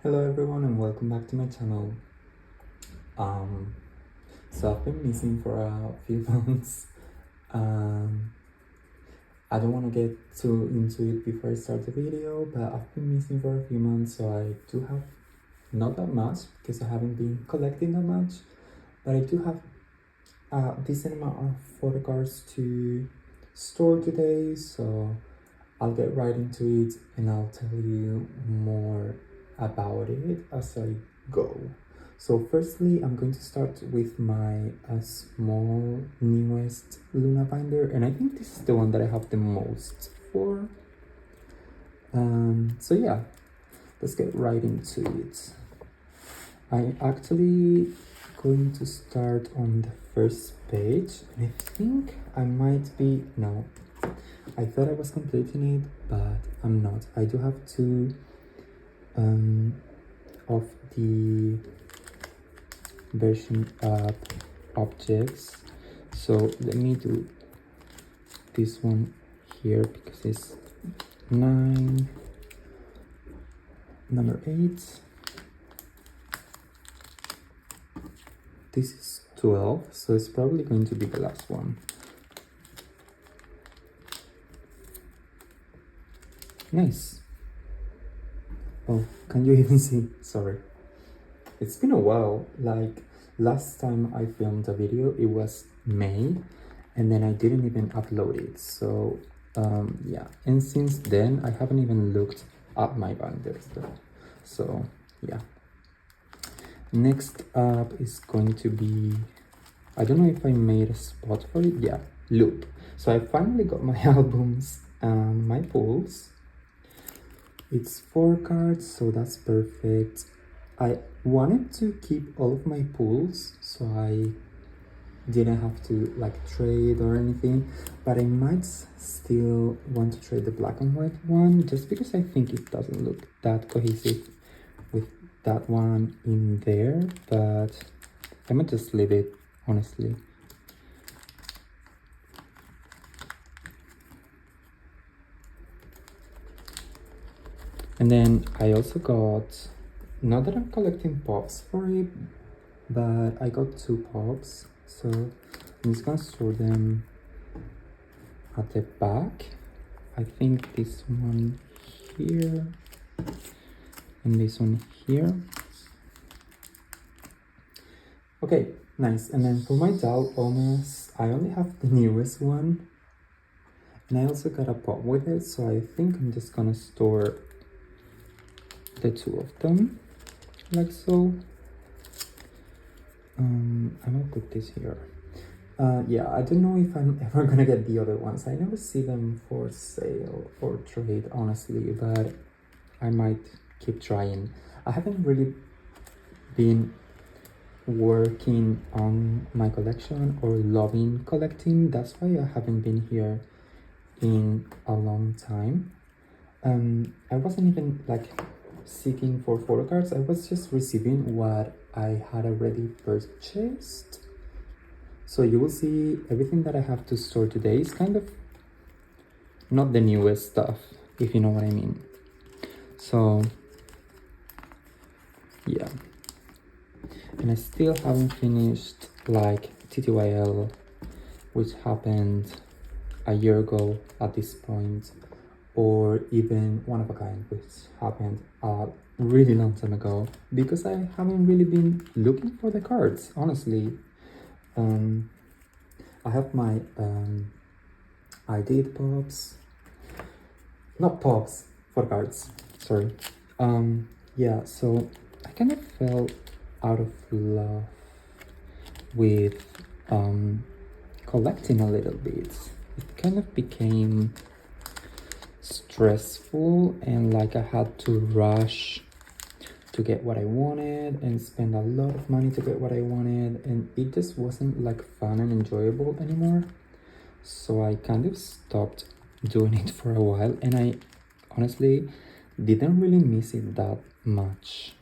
Hello everyone and welcome back to my channel. Um, so I've been missing for a few months. I don't want to get too into it before I start the video, but I've been missing for a few months, so I do have not that much because I haven't been collecting that much, but I do have a decent amount of photocards to store today, so I'll get right into it and I'll tell you more about it as I go. So firstly, I'm going to start with my small newest Luna binder, and I think this is the one that I have the most for. So yeah, let's get right into it. I'm actually going to start on the first page, and I think I might be, no, I thought I was completing it, but I'm not. I do have two of the version up objects, so let me do this one here because it's 9, number 8, this is 12, so it's probably going to be the last one. Nice. Oh, can you even see? Sorry. It's been a while. Like last time I filmed a video, it was May, and then I didn't even upload it. So yeah, and since then I haven't even looked at my binders though. So yeah. Next up is going to be, I don't know if I made a spot for it. Yeah, loop. So I finally got my albums and my pulls. It's 4 cards, so that's perfect. I wanted to keep all of my pulls, so I didn't have to like trade or anything, but I might still want to trade the black and white one just because I think it doesn't look that cohesive with that one in there, but I might just leave it, honestly. And then I also got, not that I'm collecting pops for it, but I got 2 pops, so I'm just gonna store them at the back. I think this one here and this one here. Okay, nice. And then for my almost, I only have the newest one, and I also got a pop with it, so I think I'm just gonna store the 2 of them like so. I'm gonna put this here. Yeah, I don't know if I'm ever gonna get the other ones. I never see them for sale or trade, honestly, but I might keep trying. I haven't really been working on my collection or loving collecting. That's why I haven't been here in a long time. I wasn't even like seeking for photo cards. I was just receiving what I had already purchased. So you will see everything that I have to store today is kind of not the newest stuff, if you know what I mean. So yeah, and I still haven't finished like TTYL, which happened a year ago at this point, or even One of a Kind, which happened a really long time ago, because I haven't really been looking for the cards, honestly. I have my I did pops, not pops, for cards, sorry. Yeah, so I kind of fell out of love with collecting a little bit. It kind of became stressful, and like I had to rush to get what I wanted and spend a lot of money to get what I wanted, and it just wasn't like fun and enjoyable anymore. So I kind of stopped doing it for a while, and I honestly didn't really miss it that much.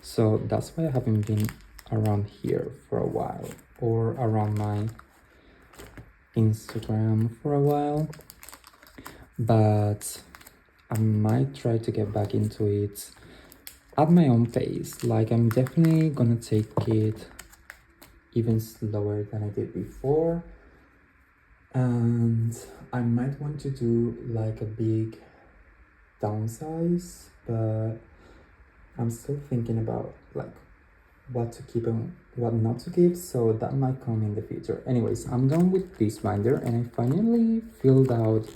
So that's why I haven't been around here for a while, or around my Instagram for a while, but I might try to get back into it at my own pace. Like, I'm definitely gonna take it even slower than I did before, and I might want to do like a big downsize, but I'm still thinking about like what to keep and what not to keep, so that might come in the future. Anyways, I'm done with this binder and I finally filled out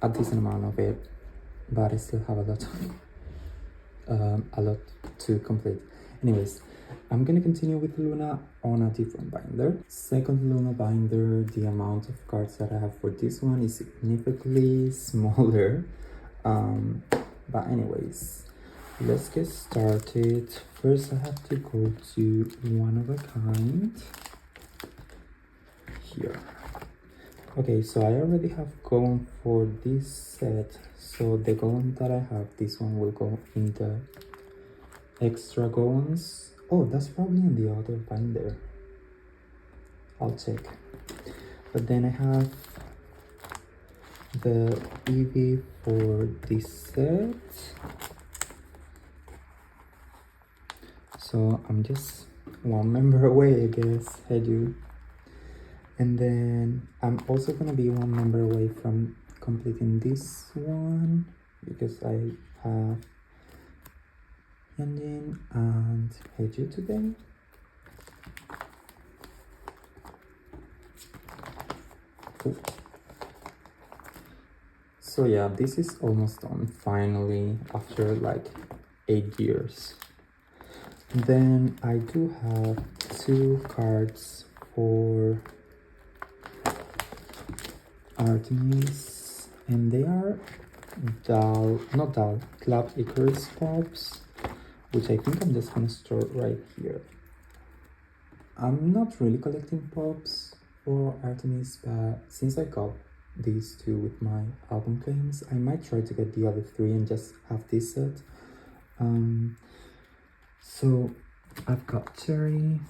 a decent amount of it, but I still have a lot to complete. Anyways, I'm gonna continue with Luna on a different binder. Second Luna binder, the amount of cards that I have for this one is significantly smaller. But anyways, let's get started. First, I have to go to one of a kind here. Okay, so I already have gone for this set, so the gown that I have, this one will go in the extra gowns. Oh, that's probably in the other binder. I'll check. But then I have the yves for this set. So I'm just one member away, I guess. Hey, you. And then I'm also gonna be one member away from completing this one because I have Hyunjin and Heju today. Cool. So yeah, this is almost done finally after like 8 years. Then I do have 2 cards for artms, and they are Club Icarus pops, which I think I'm just gonna store right here. I'm not really collecting pops for artms, but since I got these 2 with my album claims, I might try to get the other 3 and just have this set. So I've got Cherry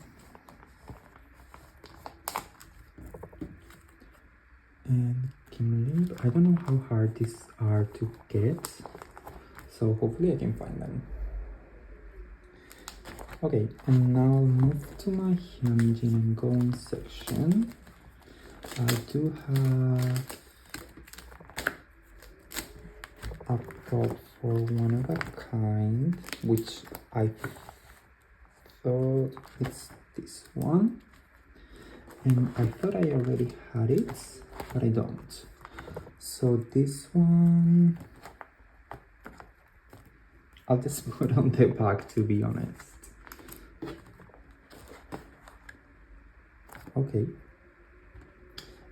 and Kim. I don't know how hard these are to get, so hopefully I can find them. Okay, and now I'll move to my Hyunjin and Gon section. I do have a prop for one of a kind, which I thought it's this one, and I thought I already had it, but I don't. So this one I'll just put on the back, to be honest. Okay,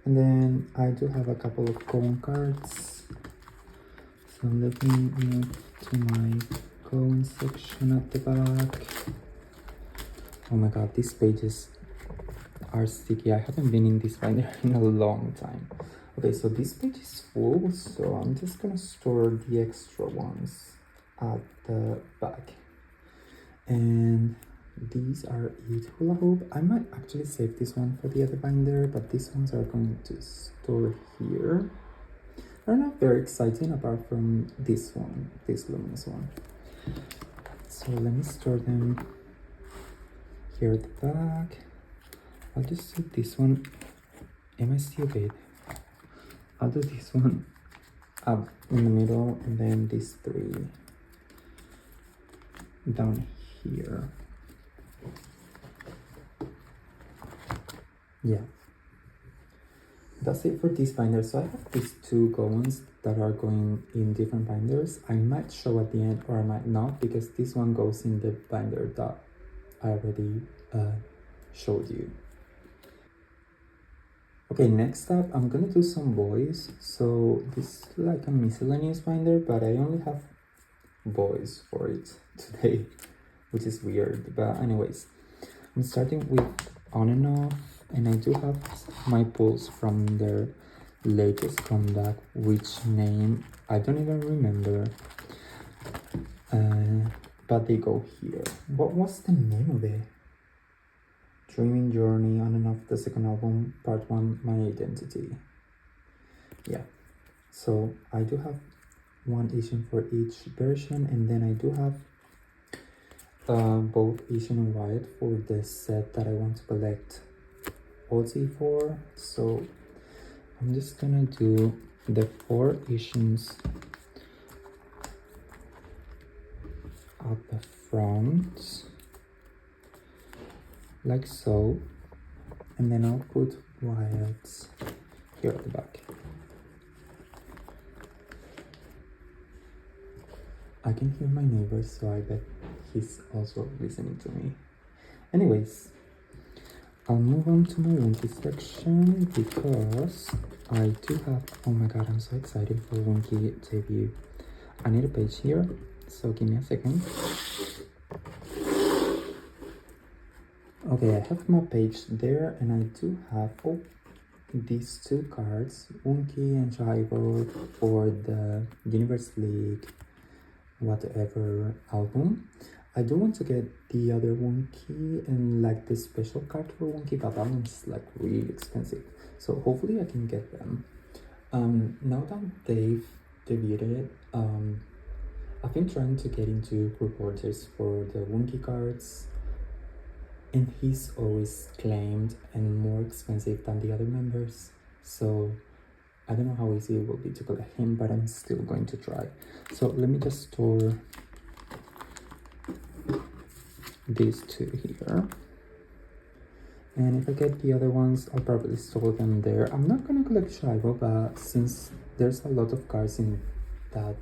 and then I do have a couple of Cohen cards, so let me move to my Cohen section at the back. Oh my god, these pages are sticky. I haven't been in this binder in a long time. Okay, so this page is full, so I'm just gonna store the extra ones at the back. And these are it hula hoop. I might actually save this one for the other binder, but these ones are going to store here. They're not very exciting apart from this one, this luminous one. So let me store them here at the back. I'll just do this one. Am I still good? I'll do this one up in the middle, and then these 3 down here. Yeah, that's it for this binder. So I have these 2 gowns that are going in different binders. I might show at the end or I might not, because this one goes in the binder that I already showed you. Okay, next up I'm gonna do some boys. So this is like a miscellaneous binder, but I only have boys for it today, which is weird. But anyways, I'm starting with on and off, and I do have my pulls from their latest comeback, which name I don't even remember, but they go here. What was the name of it? Dreaming Journey, on and off, the second album, part 1, My Identity. Yeah, so I do have one issue for each version, and then I do have both Asian and white for the set that I want to collect OT for. So I'm just gonna do the 4 Asians at the front, like so, and then I'll put whites here at the back. I can hear my neighbor, so I bet he's also listening to me. Anyways, I'll move on to my Wonky section because I do have, oh my god, I'm so excited for Wonky debut. I need a page here, so give me a second. Okay, I have my page there, and I do have these 2 cards, Wonky and yves, for the Universe League whatever album. I do want to get the other Wonky and like the special card for Wonky, but that one's like really expensive, so hopefully I can get them. Now that they've debuted, I've been trying to get into group orders for the Wonky cards, and he's always claimed and more expensive than the other members, so I don't know how easy it will be to collect him, but I'm still going to try. So let me just store these 2 here, and if I get the other ones, I'll probably store them there. I'm not gonna collect Shivo, but since there's a lot of cards in that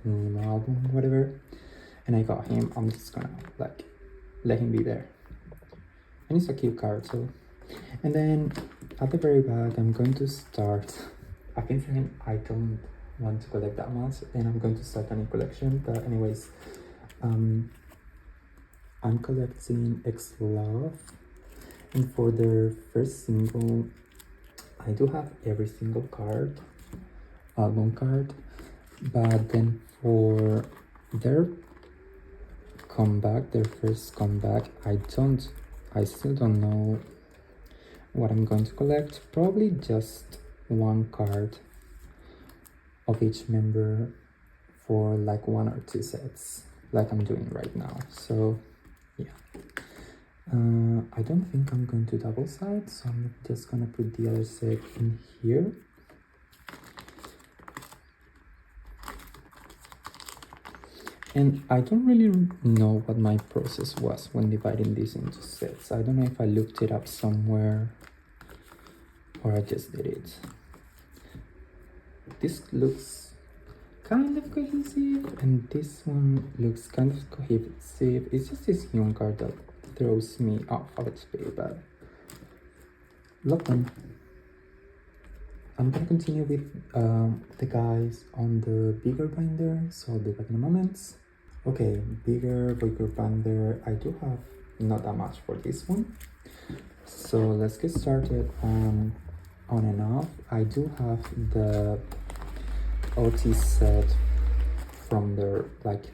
Nemo album, whatever, and I got him, I'm just gonna like let him be there. And it's a cute card, so. And then at the very back, I'm going to start. I've been saying I don't want to collect that much, and I'm going to start a new collection. But anyways, I'm collecting xlov, and for their first single, I do have every single card, album card. But then for their comeback, their first comeback, I still don't know what I'm going to collect. Probably just 1 card of each member for like 1 or 2 sets, like I'm doing right now. So yeah, I don't think I'm going to double side, so I'm just gonna put the other set in here. And I don't really know what my process was when dividing these into sets. I don't know if I looked it up somewhere or I just did it. This looks kind of cohesive, and this one looks kind of cohesive. It's just this human card that throws me off a little bit, but love them. I'm gonna continue with the guys on the bigger binder, so I'll be back in a moment. Okay, bigger binder. I do have not that much for this one, so let's get started on and off. I do have the OT set from their like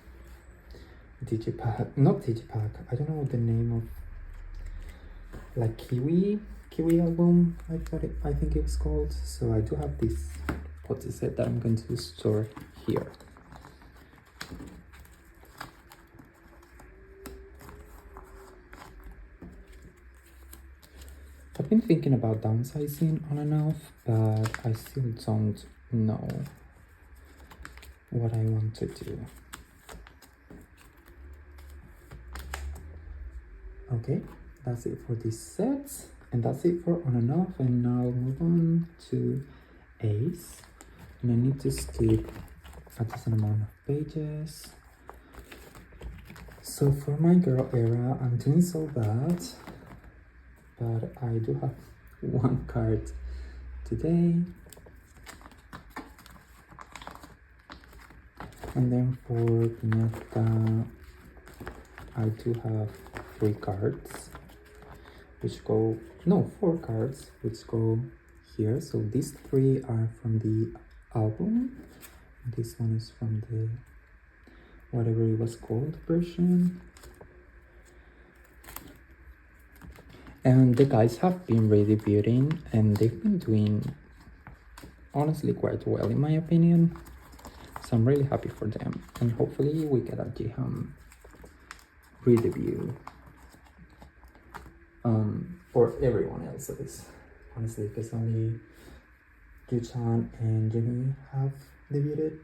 digipack, not digipack, I don't know the name of, like kiwi album, I think it was called. So I do have this OT set that I'm going to store here. I've been thinking about downsizing on and off, but I still don't know what I want to do. Okay, that's it for this set, and that's it for on and off. And now I'll move on to ace, and I need to skip a decent amount of pages. So for my girl era, I'm doing so bad, but I do have 1 card today. And then for Piñata, I do have 3 cards, which go, no, 4 cards, which go here. So these 3 are from the album. This one is from the, whatever it was called, version. And the guys have been really debuting, and they've been doing honestly quite well in my opinion. So I'm really happy for them, and hopefully we get a Jiham read the view. Or everyone else at least, honestly, because only Yuchan and Jimmy have debuted.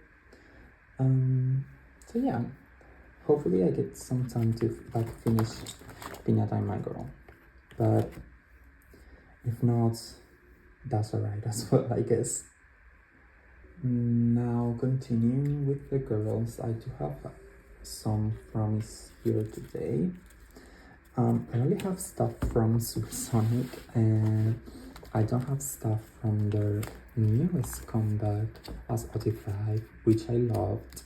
So yeah, hopefully I get some time to like finish Piñata and My Girl, but if not, that's alright as well, I guess. Now continuing with the girls, I do have some promise here today. I only have stuff from Supersonic, and I don't have stuff from their newest comeback as a.c.e, which I loved.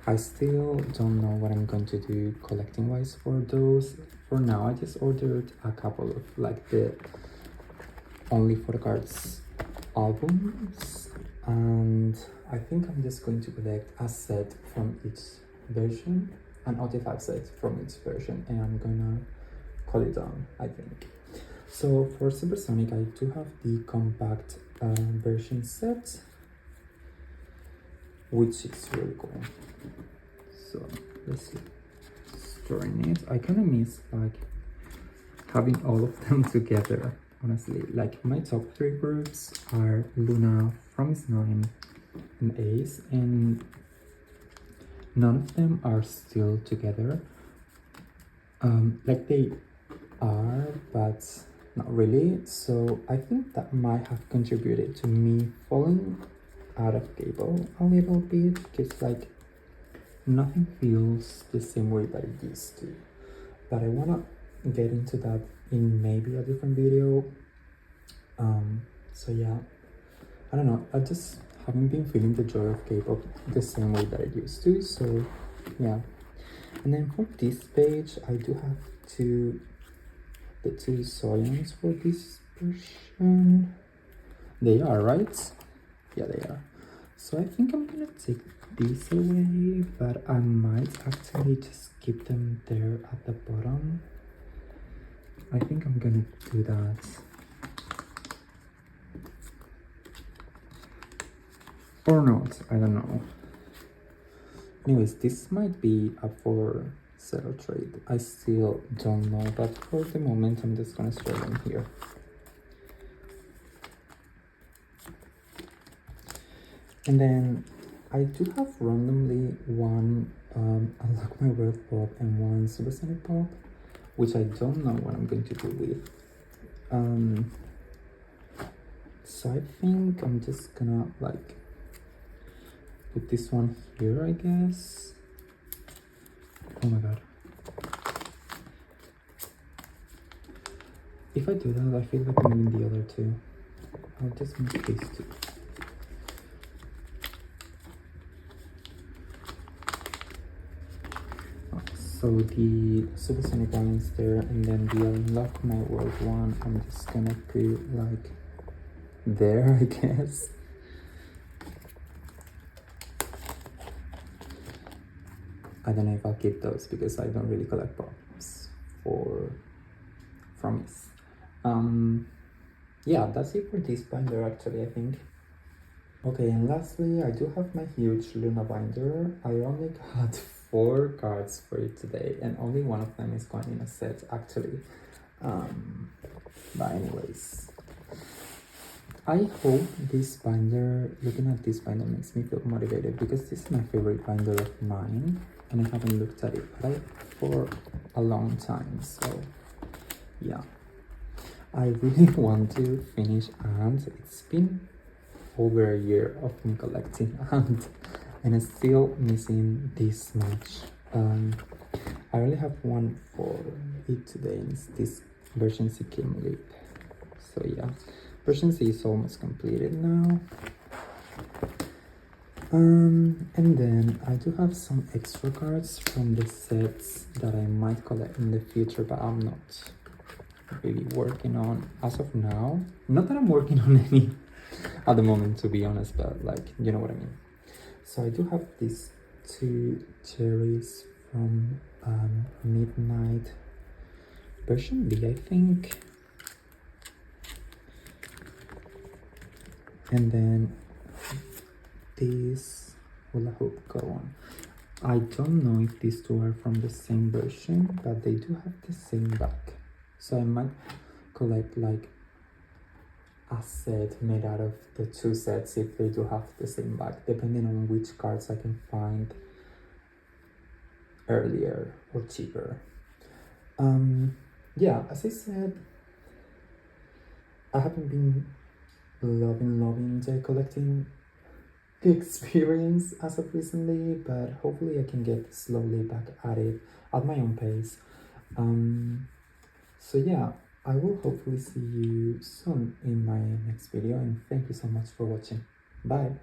I still don't know what I'm going to do collecting wise for those. For now, I just ordered a couple of like the only photocards albums, and I think I'm just going to collect a set from each version, an a.c.e set from each version, and I'm gonna call it done, I think. So for Supersonic, I do have the compact version set, which is really cool. So let's see, storing it. I kind of miss like having all of them together, honestly. Like my top 3 groups are Luna, From Is 9, and a.c.e, and none of them are still together. Like they are, but not really. So I think that might have contributed to me falling out of Gable a little bit, because like nothing feels the same way that it used to. But I wanna get into that in maybe a different video. So yeah, I don't know, I just haven't been feeling the joy of K-pop the same way that I used to. So yeah, and then for this page, I do have the 2 Soyeons for this version. They are, right? Yeah, they are. So I think I'm gonna take these away, but I might actually just keep them there at the bottom. I think I'm gonna do that. Or not, I don't know. Anyways, this might be up for sell or trade. I still don't know, but for the moment, I'm just gonna store them here. And then I do have randomly one Unlock My World Pop and one Supersonic Pop, which I don't know what I'm going to do with. So I think I'm just gonna like put this one here, I guess. Oh my god. If I do that, I feel like I'm moving the other 2. I'll just make these 2. So the Supersonic one is there, and then the Unlock My World one, I'm just gonna put like there, I guess. I don't know if I'll keep those because I don't really collect pops from this. Yeah, that's it for this binder actually, I think. Okay, and lastly, I do have my huge Luna binder. I only got 4 cards for it today, and only one of them is going in a set actually. But anyways, I hope this binder, looking at this binder makes me feel motivated, because this is my favorite binder of mine, and I haven't looked at it for a long time. So yeah, I really want to finish, and it's been over a year of me collecting and I'm still missing this much. I only have one for it today, and it's this version C lip. So yeah, version C is almost completed now. And then I do have some extra cards from the sets that I might collect in the future, but I'm not really working on as of now. Not that I'm working on any at the moment, to be honest, but like, you know what I mean. So I do have these 2 cherries from Midnight version B, I think. And then this hula hoop go on. I don't know if these two are from the same version, but they do have the same back. So I might collect like a set made out of the two sets if they do have the same back, depending on which cards I can find earlier or cheaper. Yeah, as I said, I haven't been loving the collecting experience as of recently, but hopefully I can get slowly back at it at my own pace. So yeah, I will hopefully see you soon in my next video, and thank you so much for watching. Bye.